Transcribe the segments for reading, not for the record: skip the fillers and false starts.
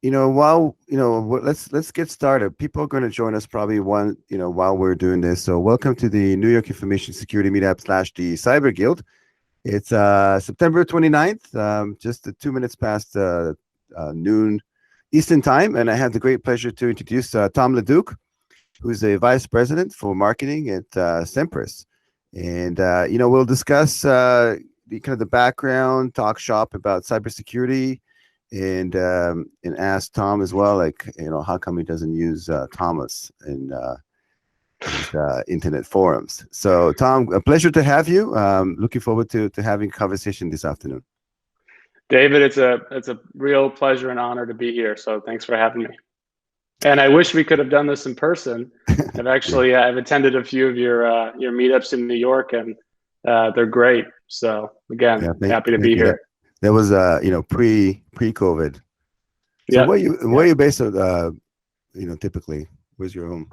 Let's get started. People are going to join us probably while we're doing this. So welcome to the New York Information Security Meetup / the Cyber Guild. It's September 29th, just 2 minutes past noon Eastern time, and I have the great pleasure to introduce Tom LeDuc, who's a vice president for marketing at Semperis. And we'll discuss the background, talk shop about cybersecurity, and ask Tom as well, how come he doesn't use Thomas in his internet forums. So Tom, a pleasure to have you. Looking forward to having a conversation this afternoon. David, it's a real pleasure and honor to be here. So thanks for having me. And I wish we could have done this in person. I've attended a few of your meetups in New York, and they're great. So again, happy to be here. That was pre-COVID. So where you based typically? Where's your home?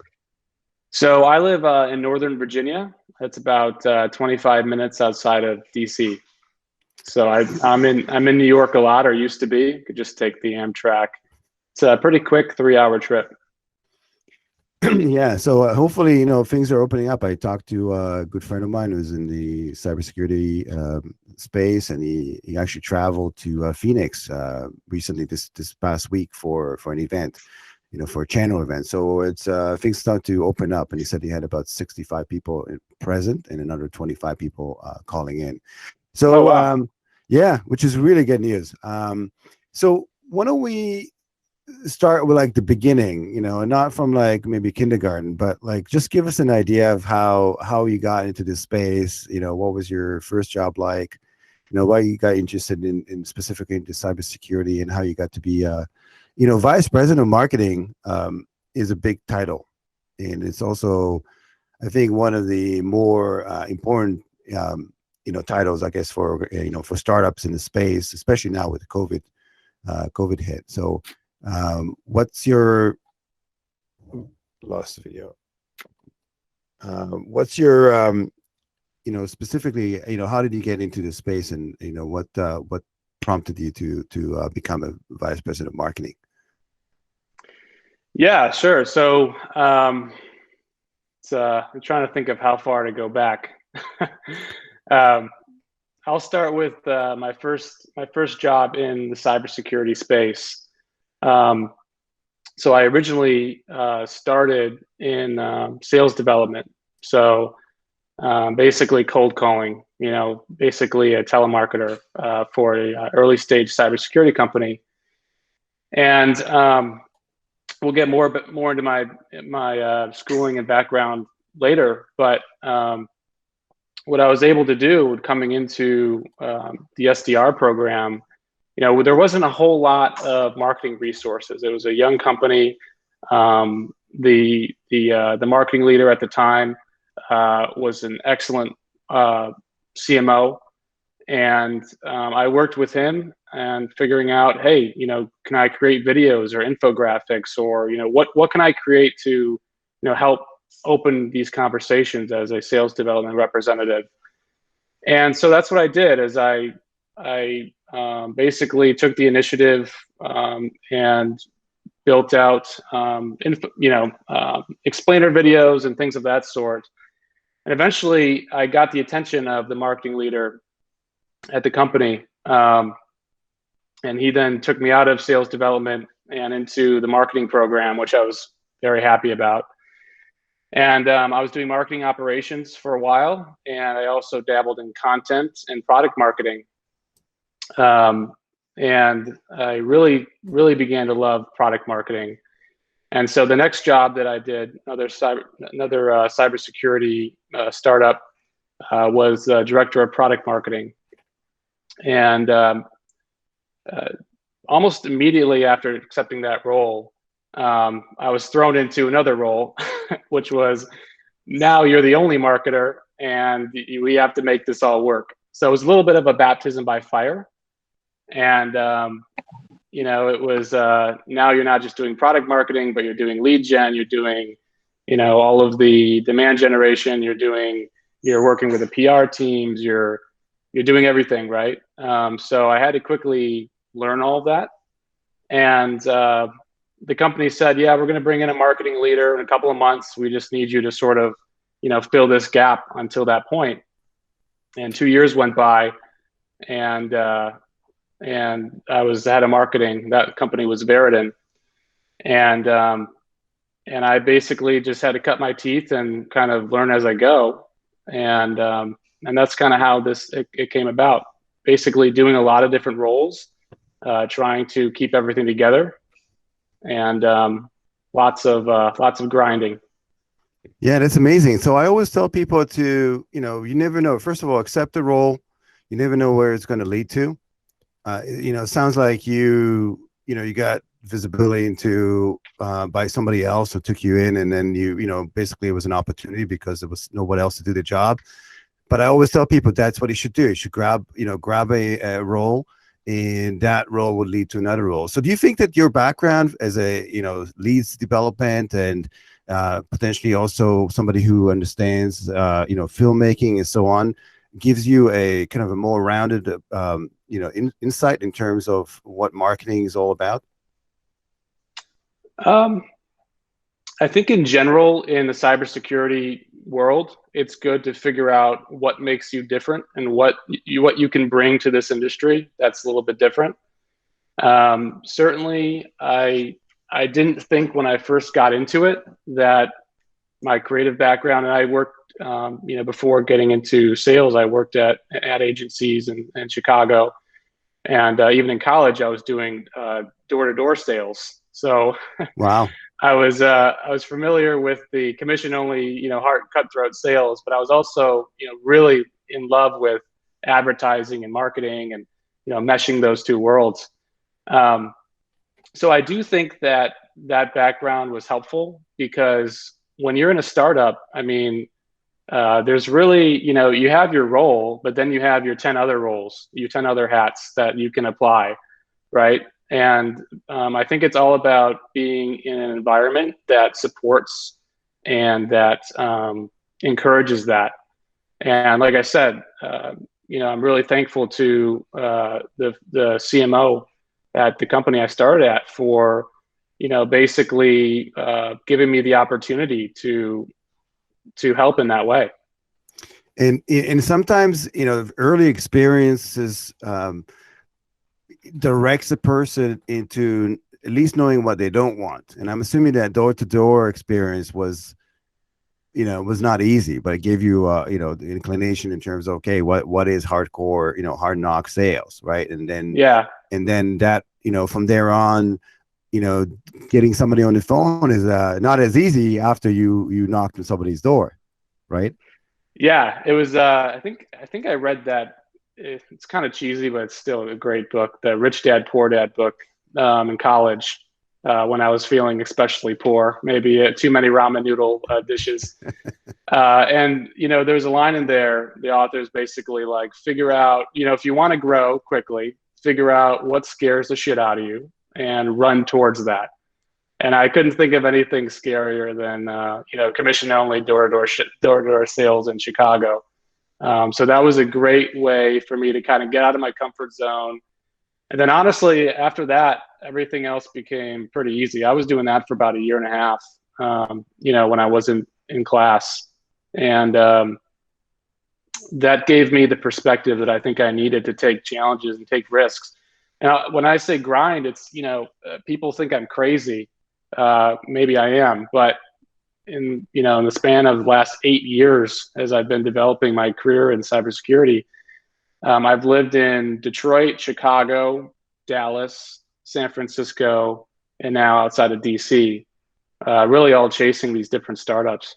So I live in Northern Virginia. It's about 25 minutes outside of DC. So I'm in New York a lot, or used to be. Could just take the Amtrak. It's a pretty quick 3-hour trip. Yeah. So hopefully, things are opening up. I talked to a good friend of mine who's in the cybersecurity space, and he actually traveled to Phoenix recently this past week for an event, for a channel event. So it's things start to open up, and he said he had about 65 people present and another 25 people calling in. So which is really good news. So why don't we start with the beginning, and not from maybe kindergarten, but just give us an idea of how you got into this space. What was your first job like? Why you got interested in specifically into cybersecurity, and how you got to be vice president of marketing is a big title, and it's also, I think, one of the more important titles, I guess, for for startups in the space, especially now with COVID hit. So what's your lost video? What's your specifically, how did you get into this space, and what prompted you to become a vice president of marketing? Yeah, sure. So I'm trying to think of how far to go back. I'll start with my first job in the cybersecurity space. So I originally started in sales development. So basically cold calling, basically a telemarketer for a early stage cybersecurity company. And we'll get more into my schooling and background later. But what I was able to do coming into the SDR program, there wasn't a whole lot of marketing resources. It was a young company. The marketing leader at the time was an excellent CMO, and I worked with him and figuring out, hey, can I create videos or infographics, or what can I create to help open these conversations as a sales development representative. And so that's what I did. Is I basically took the initiative and built out explainer videos and things of that sort. And eventually I got the attention of the marketing leader at the company, and he then took me out of sales development and into the marketing program, which I was very happy about. And I was doing marketing operations for a while, and I also dabbled in content and product marketing. And I really began to love product marketing. And so the next job that I did, another cybersecurity startup, was director of product marketing. And almost immediately after accepting that role, I was thrown into another role, which was, now you're the only marketer, and we have to make this all work. So it was a little bit of a baptism by fire. And it was now you're not just doing product marketing, but you're doing lead gen, you're doing all of the demand generation, you're working with the PR teams, you're doing everything, right? So I had to quickly learn all of that. And the company said, yeah, we're going to bring in a marketing leader in a couple of months. We just need you to sort of, fill this gap until that point. And 2 years went by, and I was head of marketing. That company was Verodin, and I basically just had to cut my teeth and kind of learn as I go, and that's kind of how it came about. Basically, doing a lot of different roles, trying to keep everything together, and lots of grinding. Yeah, that's amazing. So I always tell people to, you never know. First of all, accept the role. You never know where it's going to lead to. It sounds like you got visibility into by somebody else who took you in, and then basically it was an opportunity because there was nobody else to do the job. But I always tell people that's what you should do. You should grab a role, and that role would lead to another role. So do you think that your background as a leads development and potentially also somebody who understands filmmaking and so on gives you a kind of a more rounded insight in terms of what marketing is all about? I think in general, in the cybersecurity world, it's good to figure out what makes you different and what you can bring to this industry that's a little bit different. Certainly, I didn't think when I first got into it that my creative background, and I worked, before getting into sales, I worked at ad agencies in Chicago, and even in college, I was doing door-to-door sales. So Wow. I was familiar with the commission only, hard cutthroat sales, but I was also, really in love with advertising and marketing and, meshing those two worlds. So I do think that background was helpful because when you're in a startup, I mean, there's really, you have your role, but then you have your 10 other roles, your 10 other hats that you can apply, right? And I think it's all about being in an environment that supports and that encourages that. And like I said, I'm really thankful to the CMO at the company I started at for, basically giving me the opportunity to help in that way. And sometimes, early experiences directs a person into at least knowing what they don't want. And I'm assuming that door-to-door experience was not easy, but it gave you, the inclination in terms of, okay, what is hardcore, hard knock sales, right? And then, and then that, from there on, getting somebody on the phone is not as easy after you knocked on somebody's door, right? Yeah, it was. I think I read that. It's kind of cheesy, but it's still a great book. The Rich Dad Poor Dad book in college when I was feeling especially poor, maybe too many ramen noodle dishes. And there's a line in there. The author's basically like, figure out, if you want to grow quickly, figure out what scares the shit out of you and run towards that. And I couldn't think of anything scarier than commission only door-to-door sales in Chicago. So that was a great way for me to kind of get out of my comfort zone. And then honestly, after that, everything else became pretty easy. I was doing that for about a year and a half, when I wasn't in class. And that gave me the perspective that I think I needed to take challenges and take risks. And when I say grind, it's, people think I'm crazy. Maybe I am, but in the span of the last 8 years, as I've been developing my career in cybersecurity, I've lived in Detroit, Chicago, Dallas, San Francisco, and now outside of DC, really all chasing these different startups.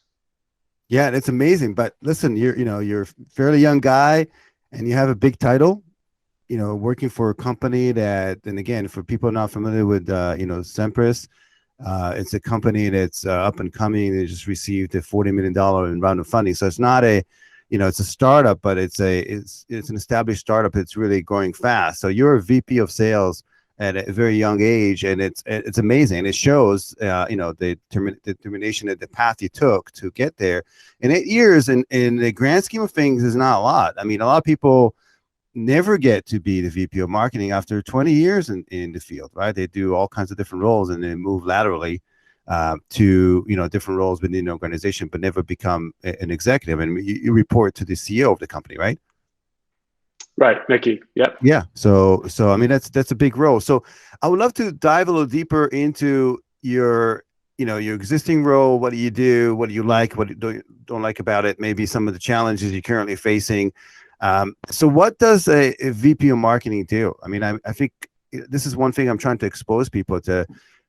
Yeah, that's amazing. But listen, you're a fairly young guy and you have a big title, working for a company that, and again, for people not familiar with, Semperis, it's a company that's up and coming. They just received a $40 million round of funding. So it's not it's a startup, but it's an established startup. It's really growing fast. So you're a VP of sales at a very young age, and it's amazing. It shows, the determination that the path you took to get there. In 8 years, in the grand scheme of things, is not a lot. I mean, a lot of people, never get to be the VP of marketing after 20 years in the field, right? They do all kinds of different roles and they move laterally to, you know, different roles within the organization, but never become an executive. And you report to the CEO of the company, right? Right, Mickey. Yep. Yeah. So I mean, that's a big role. So I would love to dive a little deeper into your, you know, your existing role. What do you do? What do you like? What do you don't like about it? Maybe some of the challenges you're currently facing. So what does a VP of marketing do? I mean, I think this is one thing I'm trying to expose people to.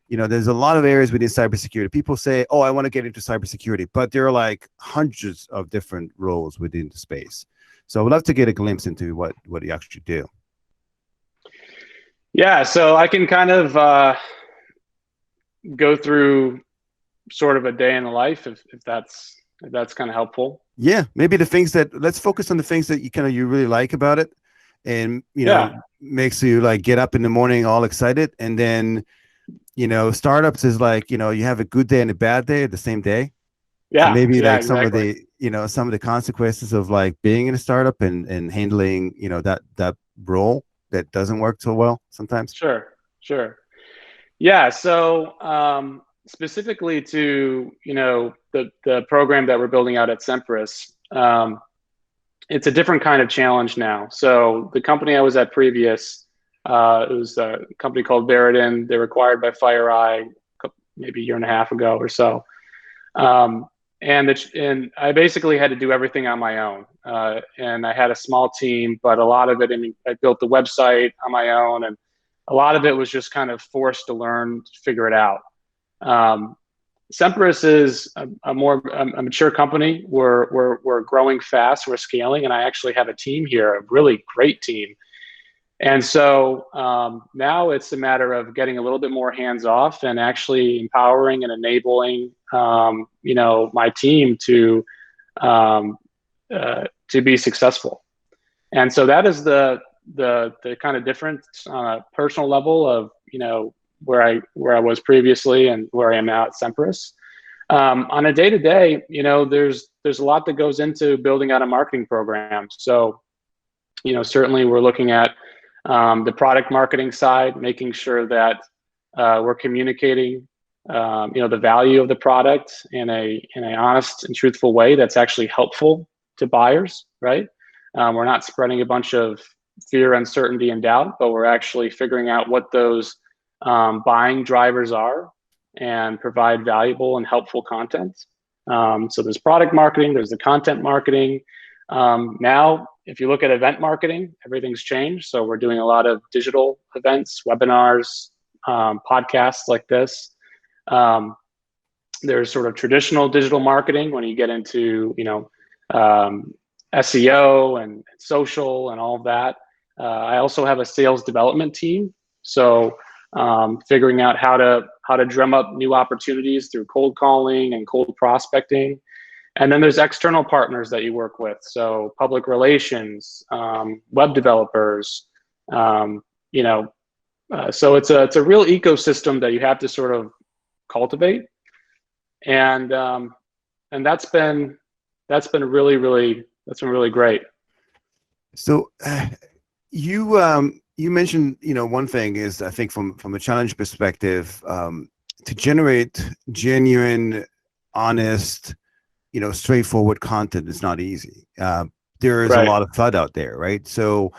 You know, there's a lot of areas within cybersecurity. People say, oh, I want to get into cybersecurity, but there are like hundreds of different roles within the space. So I would love to get a glimpse into what you actually do. Yeah, so I can kind of go through sort of a day in the life if that's kind of helpful. Yeah, maybe the things that, let's focus on the things that you really like about it, and you know, makes you like get up in the morning all excited. And then, you know, startups is like, you know, you have a good day and a bad day at the same day. Yeah, and maybe like exactly. some of the, you know, some of the consequences of like being in a startup and handling, you know, that role that doesn't work so well sometimes. Sure. Yeah, so specifically to, you know, the program that we're building out at Semperis, it's a different kind of challenge now. So the company I was at previous, it was a company called Verodin. They were acquired by FireEye maybe a year and a half ago or so. And I basically had to do everything on my own. And I had a small team, but a lot of it, I mean, I built the website on my own, and a lot of it was just kind of forced to learn, to figure it out. Semperis is a more mature company. We're growing fast. We're scaling, and I actually have a team here, a really great team. And so now it's a matter of getting a little bit more hands off and actually empowering and enabling, you know, my team to be successful. And so that is the kind of difference on a personal level of, you know, where I was previously and where I am now at Semperis. On a day-to-day, you know, there's a lot that goes into building out a marketing program. So, you know, certainly we're looking at the product marketing side, making sure that we're communicating, you know, the value of the product in a honest and truthful way that's actually helpful to buyers, right? We're not spreading a bunch of fear, uncertainty, and doubt, but we're actually figuring out what those buying drivers are and provide valuable and helpful content. So there's product marketing, there's the content marketing. Now, if you look at event marketing, everything's changed. So we're doing a lot of digital events, webinars, podcasts like this. There's sort of traditional digital marketing when you get into, you know, SEO and social and all of that. I also have a sales development team. So figuring out how to drum up new opportunities through cold calling and cold prospecting. And then there's external partners that you work with. So public relations, web developers, you know, so it's a real ecosystem that you have to sort of cultivate. And that's been really great. So you mentioned, you know, one thing is, I think from a challenge perspective, to generate genuine, honest, you know, straightforward content is not easy. There is a lot of FUD out there, right? So,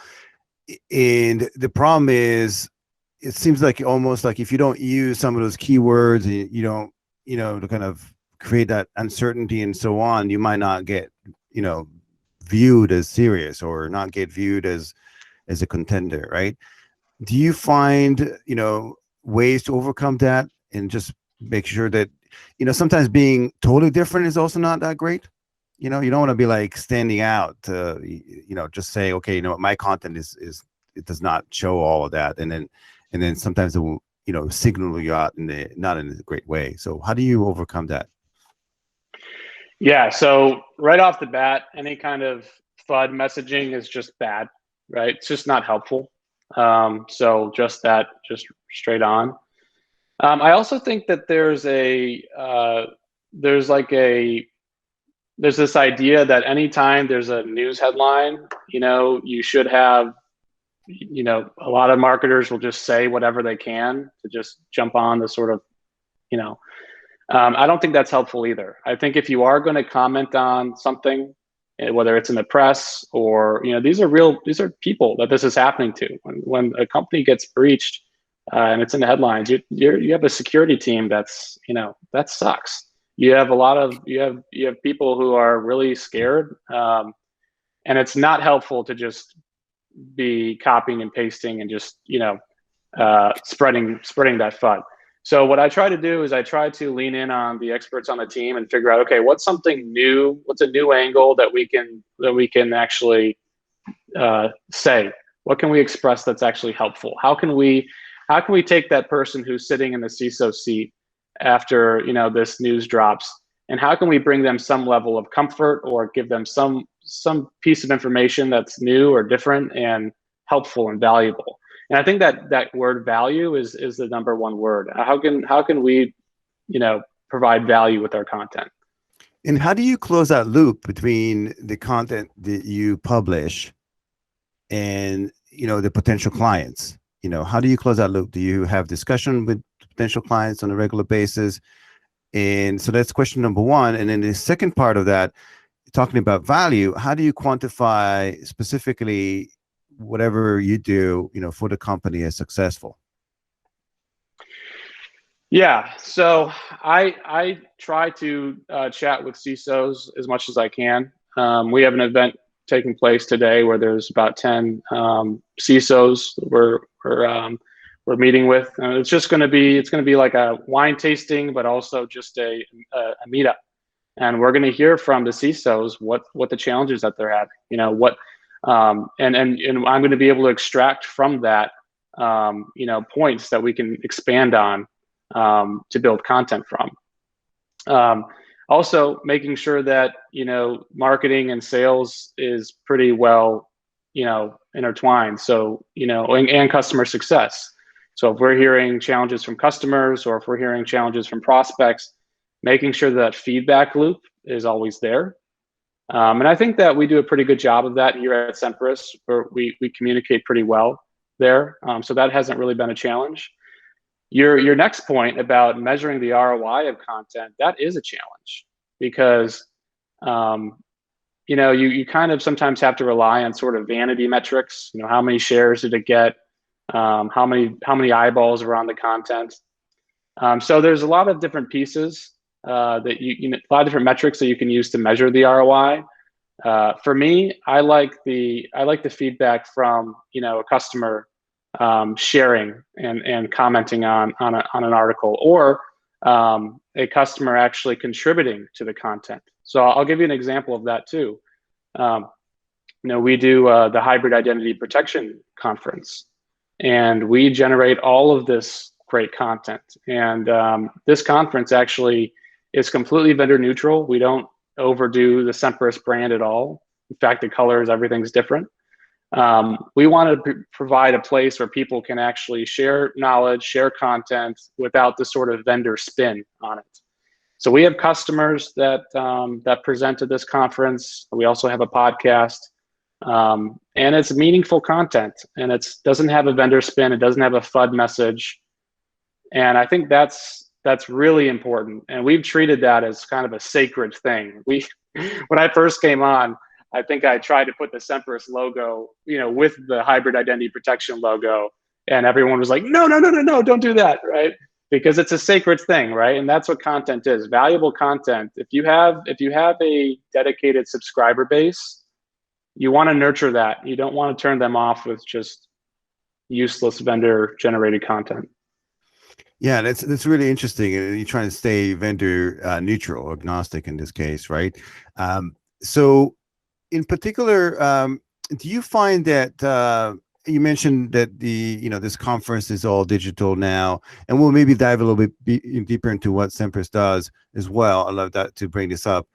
and the problem is, it seems like almost like if you don't use some of those keywords, you don't, you know, to kind of create that uncertainty and so on, you might not get, you know, viewed as serious or not get viewed as a contender, right? Do you find, you know, ways to overcome that and just make sure that, you know, sometimes being totally different is also not that great. You know, you don't want to be like standing out to, you know, just say, okay, you know what, my content is it does not show all of that. And then sometimes it will, you know, signal you out not in a great way. So how do you overcome that? Yeah. So right off the bat, any kind of FUD messaging is just bad, right? It's just not helpful. So just straight on. I also think that there's like a there's this idea that anytime there's a news headline, you should have, a lot of marketers will just say whatever they can to just jump on the sort of, I don't think that's helpful either. I think if you are going to comment on something, whether it's in the press or, these are people that this is happening to. When a company gets breached and it's in the headlines, you have a security team that's, that sucks. You have you have people who are really scared, and it's not helpful to just be copying and pasting and just spreading that FUD. So what I try to do is I try to lean in on the experts on the team and figure out, okay, what's something new? What's a new angle that we can actually say? What can we express that's actually helpful? How can we take that person who's sitting in the CISO seat after this news drops, and how can we bring them some level of comfort or give them some piece of information that's new or different and helpful and valuable? And I think that word value is the number one word. How can we provide value with our content? And how do you close that loop between the content that you publish and the potential clients? How do you close that loop? Do you have discussion with potential clients on a regular basis? And so that's question number one. And then the second part of that, talking about value, how do you quantify specifically whatever you do, for the company as successful? Yeah, so I try to chat with CISOs as much as I can. We have an event taking place today where there's about 10 CISOs we're meeting with. It's going to be like a wine tasting, but also just a meetup. And we're going to hear from the CISOs what the challenges that they're having. And I'm going to be able to extract from that points that we can expand on to build content from. Also making sure that marketing and sales is pretty well intertwined. So and customer success. So if we're hearing challenges from customers or if we're hearing challenges from prospects, making sure that feedback loop is always there. And I think that we do a pretty good job of that here at Semperis, where we communicate pretty well there. So that hasn't really been a challenge. Your next point about measuring the ROI of content, that is a challenge because you kind of sometimes have to rely on sort of vanity metrics. How many shares did it get? How many eyeballs are on the content? So there's a lot of different pieces that a lot of different metrics that you can use to measure the ROI. For me, I like the feedback from a customer sharing and commenting on an article, or a customer actually contributing to the content. So I'll give you an example of that too. We do the Hybrid Identity Protection Conference, and we generate all of this great content. And this conference actually is completely vendor neutral. We don't overdo the Semperis brand at all. In fact, the colors, everything's different. We want to provide a place where people can actually share knowledge, share content without the sort of vendor spin on it. So we have customers that present at this conference. We also have a podcast, and it's meaningful content, and it doesn't have a vendor spin. It doesn't have a FUD message, and I think that's really important. And we've treated that as kind of a sacred thing. When I first came on, I think I tried to put the Semperis logo, with the Hybrid Identity Protection logo, and everyone was like, no, don't do that, right? Because it's a sacred thing, right? And that's what content is, valuable content. If you have a dedicated subscriber base, you want to nurture that. You don't want to turn them off with just useless vendor generated content. Yeah, that's really interesting. And you're trying to stay vendor neutral, agnostic in this case, right? So in particular, do you find that you mentioned that this conference is all digital now, and we'll maybe dive a little bit deeper into what Semperis does as well. I love that to bring this up.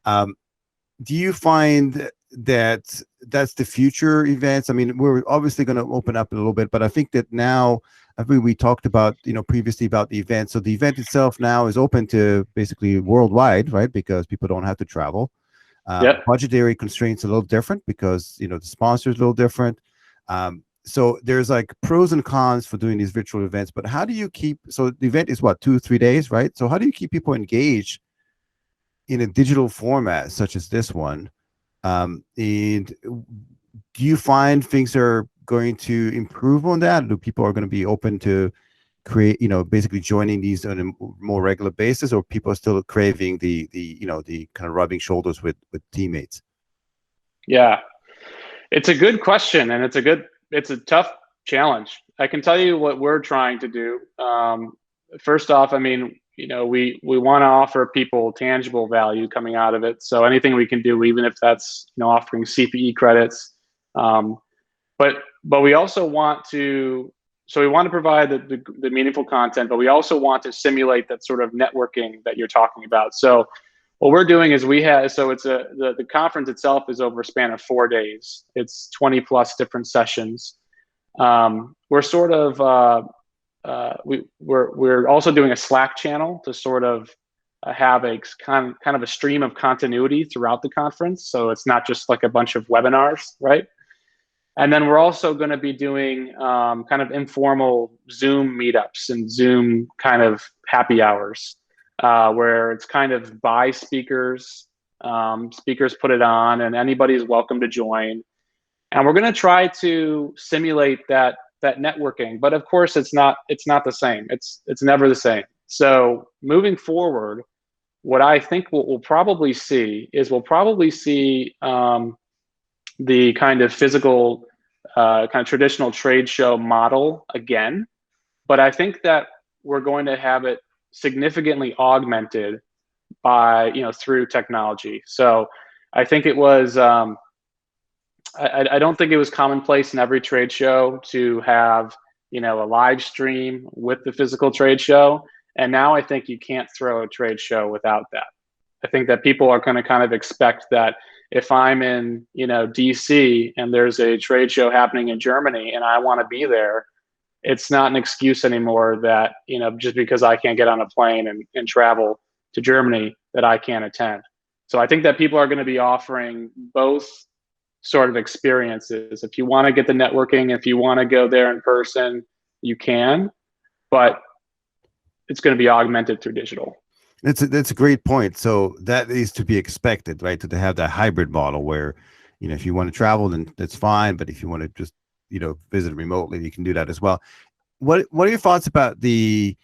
Do you find that that's the future events? I mean, we're obviously going to open up a little bit, but I think that now, I think we talked about, previously about the event. So the event itself now is open to basically worldwide, right? Because people don't have to travel. Yep. Budgetary constraints a little different because the sponsor is a little different. So there's like pros and cons for doing these virtual events, but how do you keep, so the event is what, 2 3 days, right? So how do you keep people engaged in a digital format such as this one? And do you find things are going to improve on that? Do people are going to be open to create, basically joining these on a more regular basis, or people are still craving the kind of rubbing shoulders with teammates? Yeah, it's a good question, and it's a tough challenge. I can tell you what we're trying to do. First off, I mean, we want to offer people tangible value coming out of it. So anything we can do, even if that's offering CPE credits, but we also want to. So we want to provide the meaningful content, but we also want to simulate that sort of networking that you're talking about. So what we're doing is the conference itself is over a span of 4 days. It's 20 plus different sessions. We're sort of we're also doing a Slack channel to sort of have a kind of a stream of continuity throughout the conference. So it's not just like a bunch of webinars, right? And then we're also going to be doing kind of informal Zoom meetups and Zoom kind of happy hours, where it's kind of by speakers. Speakers put it on, and anybody's welcome to join. And we're going to try to simulate that networking, but of course, it's not the same. It's never the same. So moving forward, what I think we'll probably see is the kind of physical, kind of traditional trade show model again. But I think that we're going to have it significantly augmented by, through technology. So I think it was, I don't think it was commonplace in every trade show to have, a live stream with the physical trade show. And now I think you can't throw a trade show without that. I think that people are going to kind of expect that if I'm in, DC and there's a trade show happening in Germany and I want to be there, it's not an excuse anymore that, just because I can't get on a plane and travel to Germany that I can't attend. So I think that people are going to be offering both sort of experiences. If you want to get the networking, if you want to go there in person, you can, but it's going to be augmented through digital. That's a great point. So that is to be expected, right? To have that hybrid model where, if you want to travel, then that's fine. But if you want to just, visit remotely, you can do that as well. What are your thoughts about the,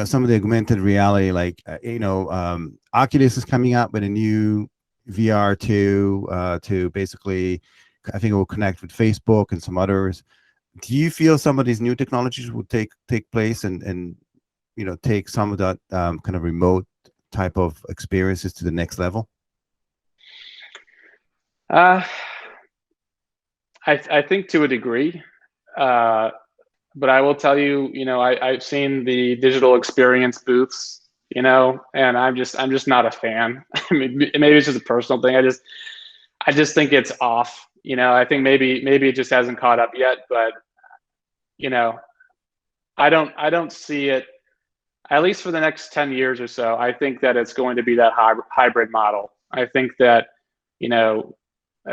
some of the augmented reality, like, Oculus is coming out with a new VR2 to basically, I think it will connect with Facebook and some others. Do you feel some of these new technologies will take place and take some of that kind of remote type of experiences to the next level? I think to a degree, but I will tell you, I've seen the digital experience booths, and I'm just not a fan. I mean, maybe it's just a personal thing. I just think it's off. I think maybe it just hasn't caught up yet, but I don't see it. At least for the next 10 years or so, I think that it's going to be that hybrid model. I think that,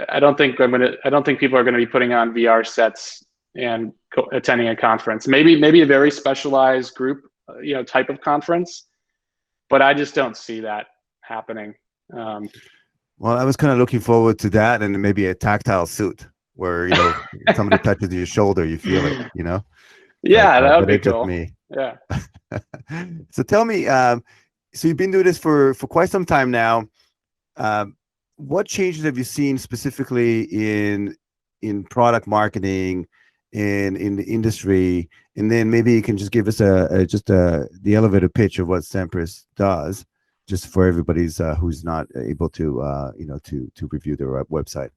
I don't think people are going to be putting on VR sets and attending a conference. Maybe a very specialized group, type of conference, but I just don't see that happening. Well, I was kind of looking forward to that, and maybe a tactile suit where somebody touches your shoulder, you feel it. Yeah, that would be just cool. Me. Yeah. So tell me, so you've been doing this for quite some time now. What changes have you seen specifically in product marketing and in the industry? And then maybe you can just give us the elevator pitch of what Semperis does, just for everybody's who's not able to to review their website.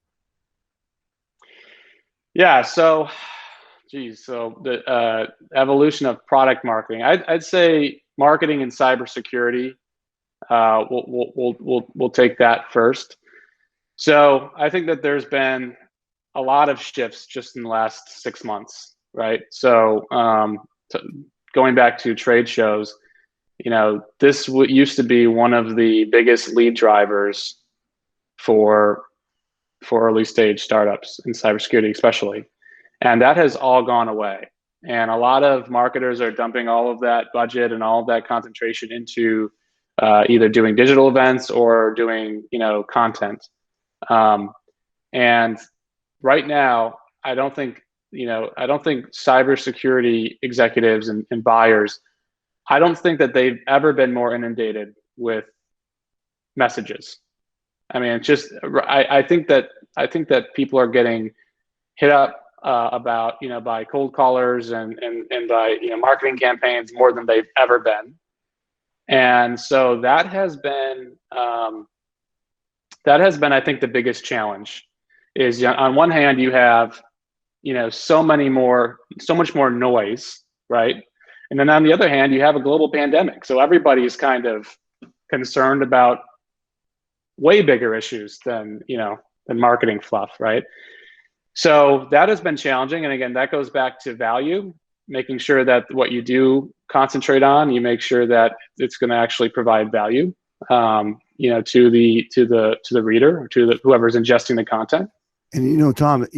Yeah. So the evolution of product marketing, I'd say marketing and cybersecurity. We'll take that first. So I think that there's been a lot of shifts just in the last 6 months, right? So going back to trade shows, this used to be one of the biggest lead drivers for early stage startups in cybersecurity, especially. And that has all gone away. And a lot of marketers are dumping all of that budget and all of that concentration into either doing digital events or doing, content. And right now, I don't think cybersecurity executives and buyers, I don't think that they've ever been more inundated with messages. I mean, it's just, I think that people are getting hit up about, by cold callers and by, marketing campaigns more than they've ever been. And so that has been, I think, the biggest challenge is, on one hand, you have, so much more noise, right? And then on the other hand, you have a global pandemic. So everybody's kind of concerned about way bigger issues than marketing fluff, right? So that has been challenging. And again, that goes back to value, making sure that what you do concentrate on, you make sure that it's going to actually provide value, to the reader, or to whoever's ingesting the content. And Tom,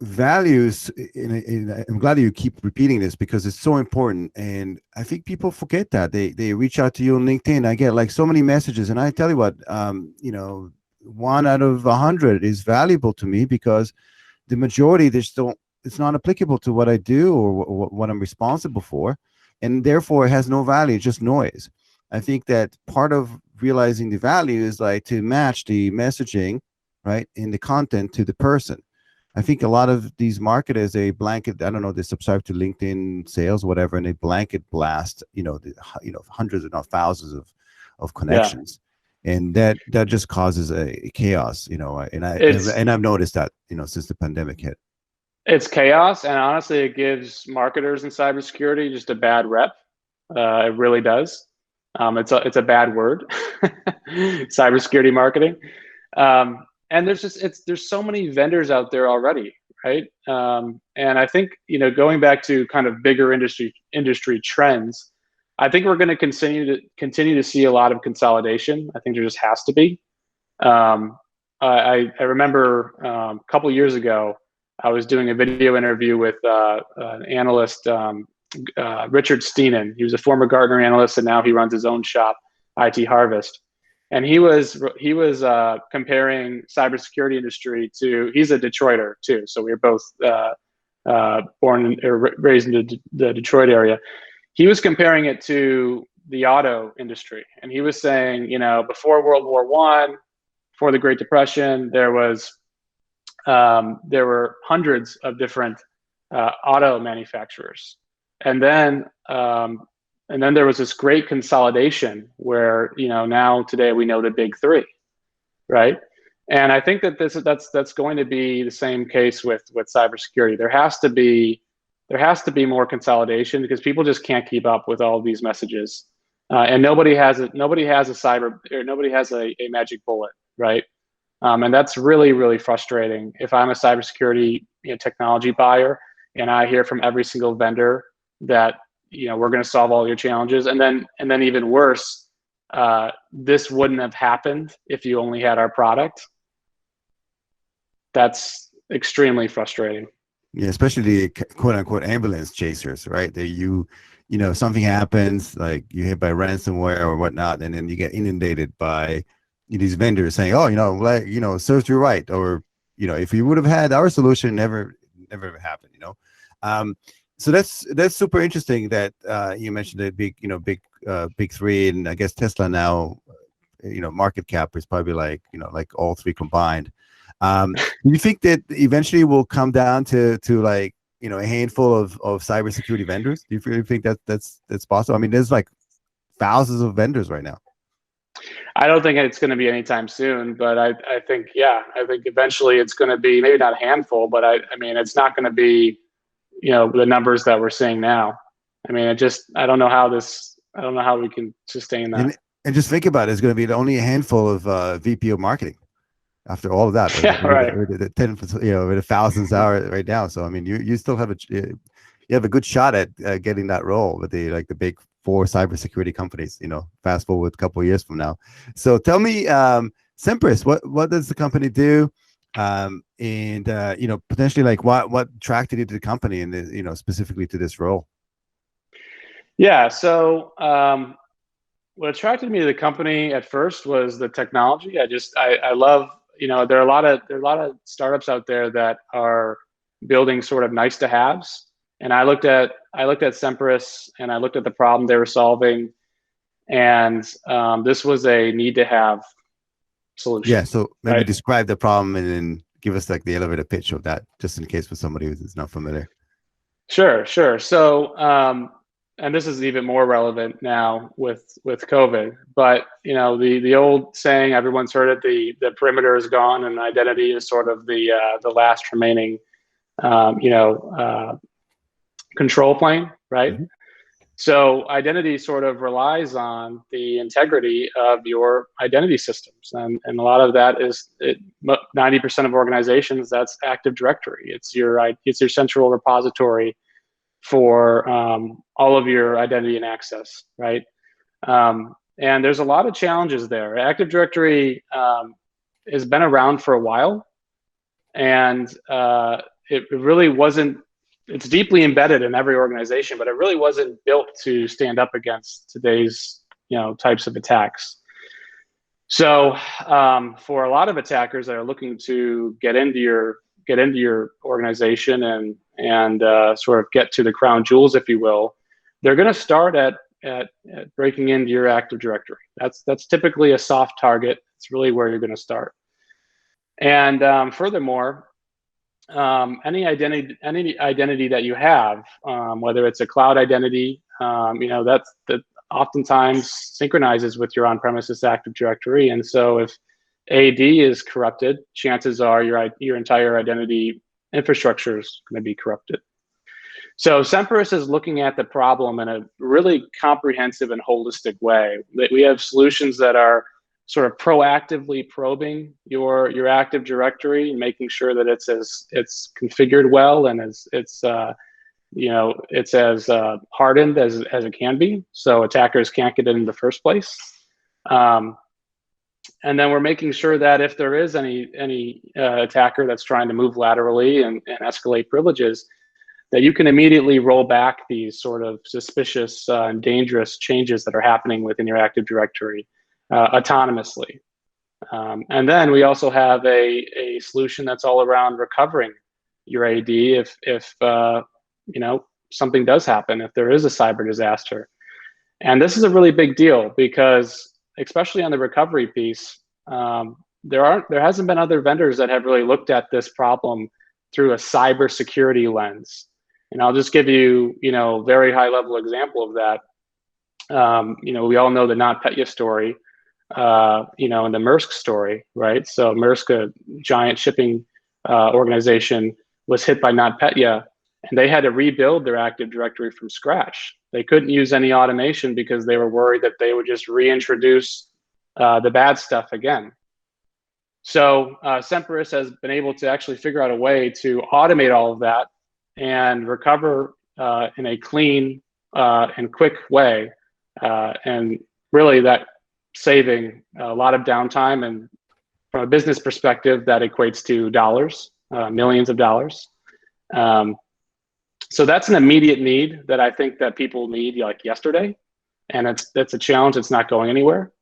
values. I'm glad that you keep repeating this because it's so important. And I think people forget that they reach out to you on LinkedIn. I get like so many messages, and I tell you what, 1 out of 100 is valuable to me because the majority it's not applicable to what I do or what I'm responsible for, and therefore it has no value, just noise. I think that part of realizing the value is like to match the messaging, right, in the content to the person. I think a lot of these marketers, they blanket, I don't know, they subscribe to LinkedIn sales, whatever, and they blanket blast, hundreds, if not thousands of connections. Yeah. And that just causes a chaos, and I've noticed that, since the pandemic hit. It's chaos, and honestly, it gives marketers in cybersecurity just a bad rep. It really does. It's a bad word, cybersecurity marketing. And there's so many vendors out there already, right? And I think, going back to kind of bigger industry trends, I think we're going to continue to see a lot of consolidation. I think there just has to be. I remember a couple of years ago, I was doing a video interview with an analyst, Richard Steenan. He was a former Gartner analyst, and now he runs his own shop, IT Harvest. And he was comparing cybersecurity industry to, he's a Detroiter too. So we were both born or raised in the Detroit area. He was comparing it to the auto industry. And he was saying, before World War I, before the Great Depression, there were hundreds of different auto manufacturers. And then there was this great consolidation where, now today we know the big three, right? And I think that that's going to be the same case with cybersecurity. There has to be more consolidation because people just can't keep up with all of these messages, and nobody has a magic bullet, right? And that's really, really frustrating. If I'm a cybersecurity technology buyer and I hear from every single vendor that we're going to solve all your challenges, and then even worse, this wouldn't have happened if you only had our product. That's extremely frustrating. Yeah, especially the quote unquote ambulance chasers, right? That something happens, like you hit by ransomware or whatnot, and then you get inundated by these vendors saying, "Oh, serves you right," or if you would have had our solution, never happened. So that's super interesting that you mentioned the big three, and I guess Tesla now, market cap is probably like all three combined. Do you think that eventually will come down to like a handful of cybersecurity vendors? Do you really think that's possible? I mean, there's like thousands of vendors right now. I don't think it's going to be anytime soon, but I think eventually it's going to be maybe not a handful, but I mean it's not going to be the numbers that we're seeing now. I mean, I don't know how we can sustain that. And just think about it, it's going to be only a handful of VP of marketing after all of that. Yeah, right. With the 10, with the thousands hours right now. So I mean, you still have you have a good shot at getting that role with the big four cybersecurity companies. Fast forward a couple of years from now. So tell me, Semperis, what does the company do? And potentially like what attracted you to the company and specifically to this role? Yeah. So what attracted me to the company at first was the technology. I love, there are a lot of startups out there that are building sort of nice to haves. And I looked at Semperis and I looked at the problem they were solving, and this was a need to have solution. Yeah. So maybe right? describe the problem and then give us like the elevator pitch of that, just in case for somebody who's not familiar. Sure. So, and this is even more relevant now with COVID. But the old saying, everyone's heard it: the perimeter is gone, and identity is sort of the last remaining, control plane, right? Mm-hmm. So identity sort of relies on the integrity of your identity systems, and a lot of that is 90% of organizations. That's Active Directory. It's your central repository for all of your identity and access, right? And there's a lot of challenges there. Active Directory has been around for a while, and it really wasn't. It's deeply embedded in every organization, but it really wasn't built to stand up against today's types of attacks. So for a lot of attackers that are looking to get into your organization and sort of get to the crown jewels, if you will, they're going to start at breaking into your Active Directory. That's typically a soft target. It's really where you're going to start. And furthermore, any identity that you have, whether it's a cloud identity, that oftentimes synchronizes with your on-premises Active Directory. And so if AD is corrupted, chances are your entire identity infrastructure is going to be corrupted. So Semperis is looking at the problem in a really comprehensive and holistic way. We have solutions that are sort of proactively probing your Active Directory and making sure that it's configured well and it's as hardened as it can be, so attackers can't get in the first place. And then we're making sure that if there is any attacker that's trying to move laterally and escalate privileges, that you can immediately roll back these sort of suspicious and dangerous changes that are happening within your Active Directory autonomously. And then we also have a solution that's all around recovering your AD if something does happen, if there is a cyber disaster. And this is a really big deal because, especially on the recovery piece, there hasn't been other vendors that have really looked at this problem through a cybersecurity lens. And I'll just give you, very high level example of that. We all know the NotPetya story, and the Maersk story, right? So Maersk, a giant shipping organization, was hit by NotPetya, and they had to rebuild their Active Directory from scratch. They couldn't use any automation because they were worried that they would just reintroduce the bad stuff again. So Semperis has been able to actually figure out a way to automate all of that and recover in a clean and quick way, and really that saving a lot of downtime, and from a business perspective that equates to dollars, millions of dollars. So that's an immediate need that I think that people need like yesterday, and that's a challenge that's not going anywhere.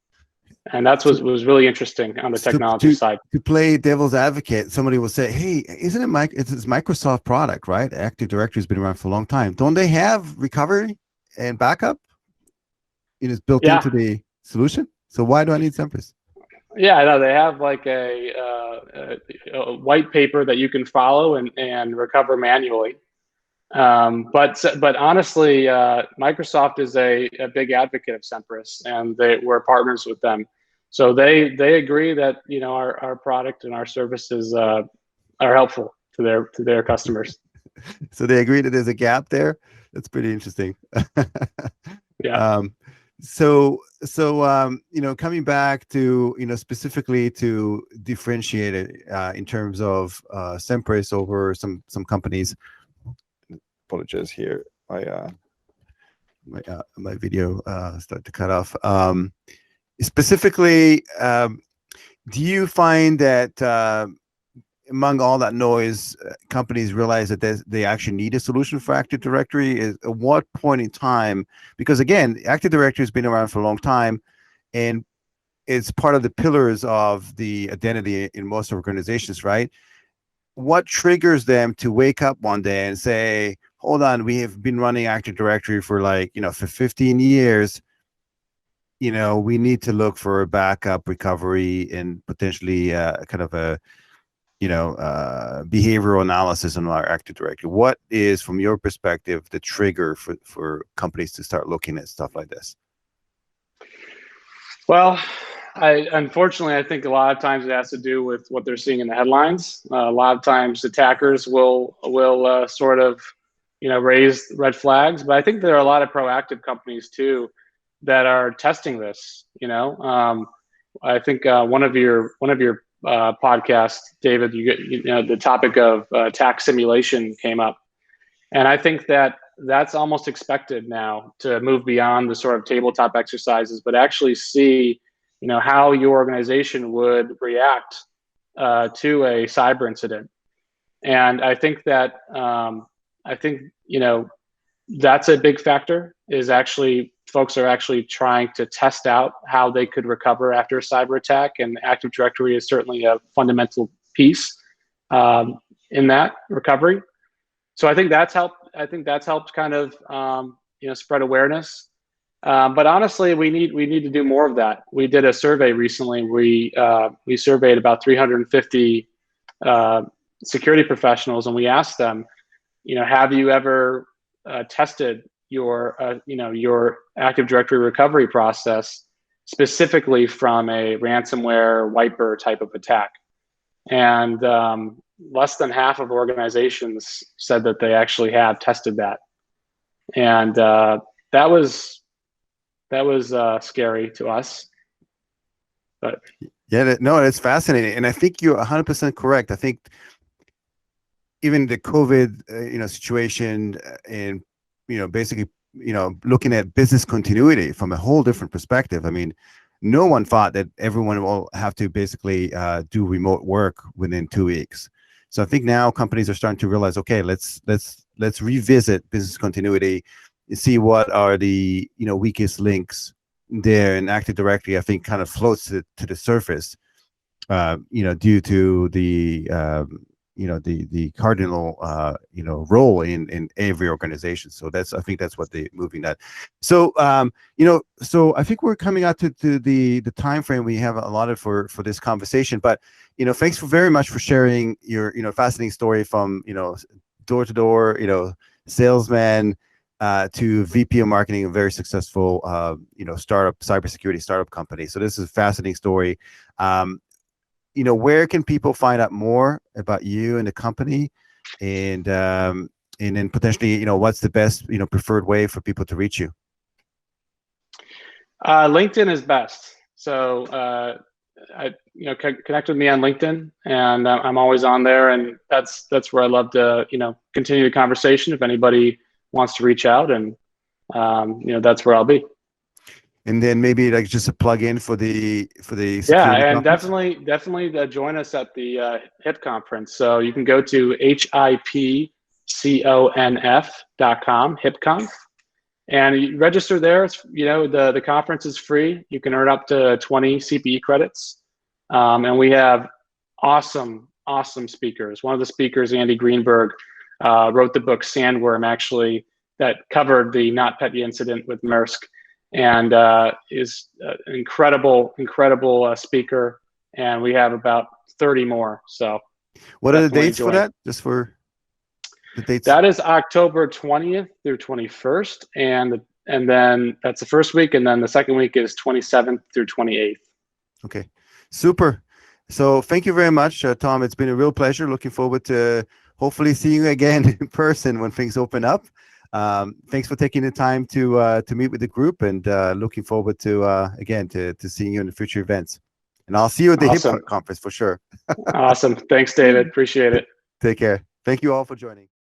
And that's what was really interesting on the technology side. To play devil's advocate, somebody will say, "Hey, isn't it it's Microsoft product, right? Active Directory has been around for a long time. Don't they have recovery and backup? It is built into the solution. So why do I need Semperis?" Yeah, I know they have like a white paper that you can follow and recover manually. But honestly, Microsoft is a big advocate of Semperis, and we're partners with them. So they agree that our product and our services are helpful to their customers. So they agree that there's a gap there. That's pretty interesting. Yeah. So coming back to specifically to differentiate it in terms of Semperis over some companies. Apologize here. My video started to cut off. Specifically, Do you find that among all that noise, companies realize that they actually need a solution for Active Directory? At what point in time? Because again, Active Directory has been around for a long time, and it's part of the pillars of the identity in most organizations, right? What triggers them to wake up one day and say, hold on, we have been running Active Directory for for 15 years. We need to look for a backup recovery and potentially kind of a behavioral analysis on our Active Directory. What is, from your perspective, the trigger for companies to start looking at stuff like this? Well, unfortunately, I think a lot of times it has to do with what they're seeing in the headlines. A lot of times attackers will sort of, raise red flags. But I think there are a lot of proactive companies too that are testing this. I think one of your podcasts, David, the topic of attack simulation came up, and I think that's almost expected now, to move beyond the sort of tabletop exercises, but actually see, how your organization would react to a cyber incident. And I think that that's a big factor, is actually folks are actually trying to test out how they could recover after a cyber attack, and Active Directory is certainly a fundamental piece in that recovery. So I think that's helped. I think that's helped kind of spread awareness. But honestly, we need to do more of that. We did a survey recently. We surveyed about 350 security professionals, and we asked them, have you ever tested your Active Directory recovery process specifically from a ransomware wiper type of attack? And less than half of organizations said that they actually have tested that, and that was scary to us. But yeah, no, it's fascinating, and I think you're 100% correct. I think even the COVID situation, and basically looking at business continuity from a whole different perspective. I mean, no one thought that everyone will have to basically do remote work within 2 weeks. So I think now companies are starting to realize, okay, let's revisit business continuity and see what are the weakest links there. And Active Directory, I think, kind of floats to the surface, due to the the cardinal role in every organization. So I think that's what they're moving at. So so I think we're coming out to the time frame we have allotted for this conversation. But thanks very much for sharing your fascinating story from door to door salesman to VP of marketing, a very successful startup, cybersecurity startup company. So this is a fascinating story. Where can people find out more about you and the company, and then potentially, what's the best, preferred way for people to reach you? LinkedIn is best. So, connect with me on LinkedIn, and I'm always on there, and that's where I love to, continue the conversation. If anybody wants to reach out, and that's where I'll be. And then maybe just a plug in for the yeah, and conference? definitely join us at the HIP conference. So you can go to hipconf.com, HIPConf, and you register there. It's, the conference is free. You can earn up to 20 CPE credits, and we have awesome speakers. One of the speakers, Andy Greenberg, wrote the book Sandworm, actually, that covered the NotPetya incident with Maersk. And is an incredible speaker, and we have about 30 more. So, what are the dates for that? Just for the dates. That is October 20th through 21st, and then that's the first week, and then the second week is 27th through 28th. Okay, super. So thank you very much, Tom. It's been a real pleasure. Looking forward to hopefully seeing you again in person when things open up. Thanks for taking the time to meet with the group, and looking forward to again to seeing you in the future events. And I'll see you at the HIP conference for sure. Awesome. Thanks, David. Appreciate it. Take care. Thank you all for joining.